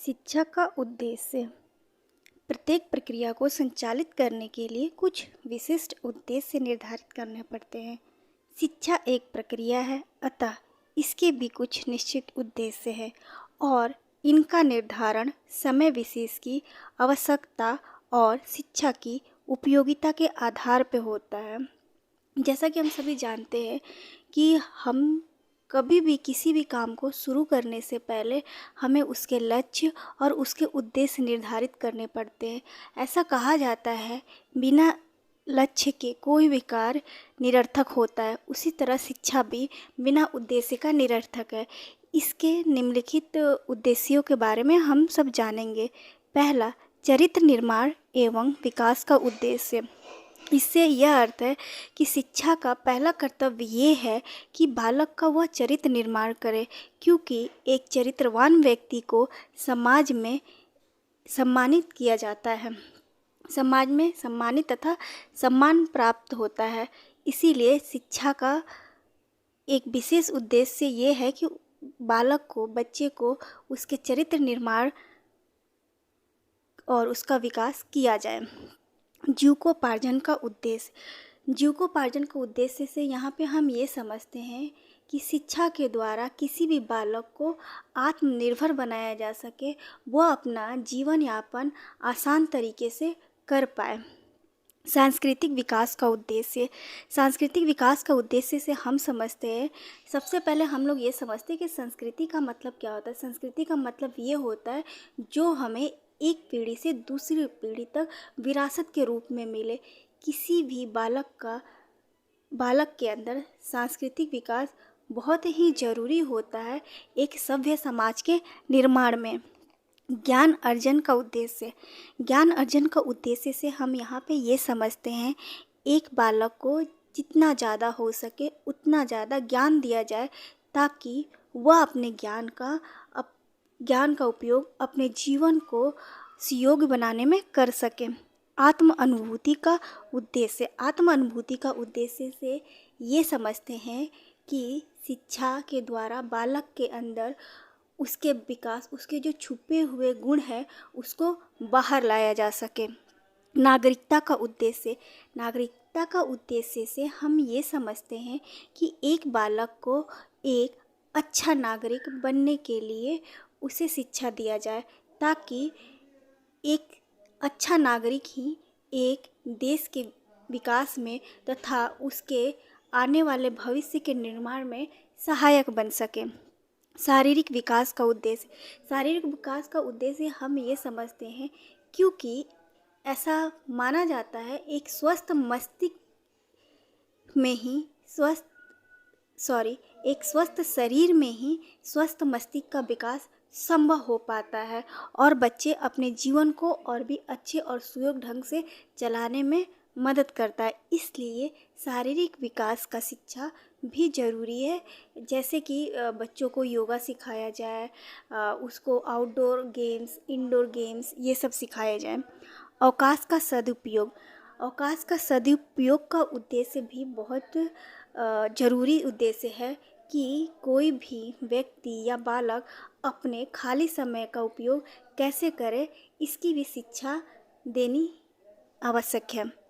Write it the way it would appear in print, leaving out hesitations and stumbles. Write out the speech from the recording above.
शिक्षा का उद्देश्य प्रत्येक प्रक्रिया को संचालित करने के लिए कुछ विशिष्ट उद्देश्य निर्धारित करने पड़ते हैं। शिक्षा एक प्रक्रिया है, अतः इसके भी कुछ निश्चित उद्देश्य है और इनका निर्धारण समय विशेष की आवश्यकता और शिक्षा की उपयोगिता के आधार पर होता है। जैसा कि हम सभी जानते हैं कि हम कभी भी किसी भी काम को शुरू करने से पहले हमें उसके लक्ष्य और उसके उद्देश्य निर्धारित करने पड़ते हैं। ऐसा कहा जाता है, बिना लक्ष्य के कोई भी कार्य निरर्थक होता है। उसी तरह शिक्षा भी बिना उद्देश्य का निरर्थक है। इसके निम्नलिखित उद्देश्यों के बारे में हम सब जानेंगे। पहला, चरित्र निर्माण एवं विकास का उद्देश्य। इससे यह अर्थ है कि शिक्षा का पहला कर्तव्य ये है कि बालक का वह चरित्र निर्माण करे, क्योंकि एक चरित्रवान व्यक्ति को समाज में सम्मानित किया जाता है, समाज में सम्मानित तथा सम्मान प्राप्त होता है। इसीलिए शिक्षा का एक विशेष उद्देश्य ये है कि बालक को, बच्चे को उसके चरित्र निर्माण और उसका विकास किया जाए। जीविकोपार्जन का उद्देश्य। जीविकोपार्जन का उद्देश्य से यहाँ पे हम ये समझते हैं कि शिक्षा के द्वारा किसी भी बालक को आत्मनिर्भर बनाया जा सके, वह अपना जीवन यापन आसान तरीके से कर पाए। सांस्कृतिक विकास का उद्देश्य। सांस्कृतिक विकास का उद्देश्य से हम समझते हैं, सबसे पहले हम लोग ये समझते हैं कि संस्कृति का मतलब क्या होता है। संस्कृति का मतलब ये होता है जो हमें एक पीढ़ी से दूसरी पीढ़ी तक विरासत के रूप में मिले। किसी भी बालक के अंदर सांस्कृतिक विकास बहुत ही ज़रूरी होता है एक सभ्य समाज के निर्माण में। ज्ञान अर्जन का उद्देश्य। ज्ञान अर्जन का उद्देश्य से हम यहाँ पे ये समझते हैं, एक बालक को जितना ज़्यादा हो सके उतना ज़्यादा ज्ञान दिया जाए, ताकि वह अपने ज्ञान का उपयोग अपने जीवन को सुयोग्य बनाने में कर सके। आत्म अनुभूति का उद्देश्य। आत्म अनुभूति का उद्देश्य से ये समझते हैं कि शिक्षा के द्वारा बालक के अंदर उसके विकास, उसके जो छुपे हुए गुण हैं उसको बाहर लाया जा सके। नागरिकता का उद्देश्य। नागरिकता का उद्देश्य से हम ये समझते हैं कि एक बालक को एक अच्छा नागरिक बनने के लिए उसे शिक्षा दिया जाए, ताकि एक अच्छा नागरिक ही एक देश के विकास में तथा उसके आने वाले भविष्य के निर्माण में सहायक बन सके। शारीरिक विकास का उद्देश्य। शारीरिक विकास का उद्देश्य हम ये समझते हैं, क्योंकि ऐसा माना जाता है एक स्वस्थ शरीर में ही स्वस्थ मस्तिष्क का विकास संभव हो पाता है और बच्चे अपने जीवन को और भी अच्छे और सुयोग्य ढंग से चलाने में मदद करता है। इसलिए शारीरिक विकास का शिक्षा भी ज़रूरी है। जैसे कि बच्चों को योगा सिखाया जाए, उसको आउटडोर गेम्स, इंडोर गेम्स ये सब सिखाया जाए। अवकाश का सदुपयोग। अवकाश का सदुपयोग का उद्देश्य भी बहुत ज़रूरी उद्देश्य है कि कोई भी व्यक्ति या बालक अपने खाली समय का उपयोग कैसे करे, इसकी भी शिक्षा देनी आवश्यक है।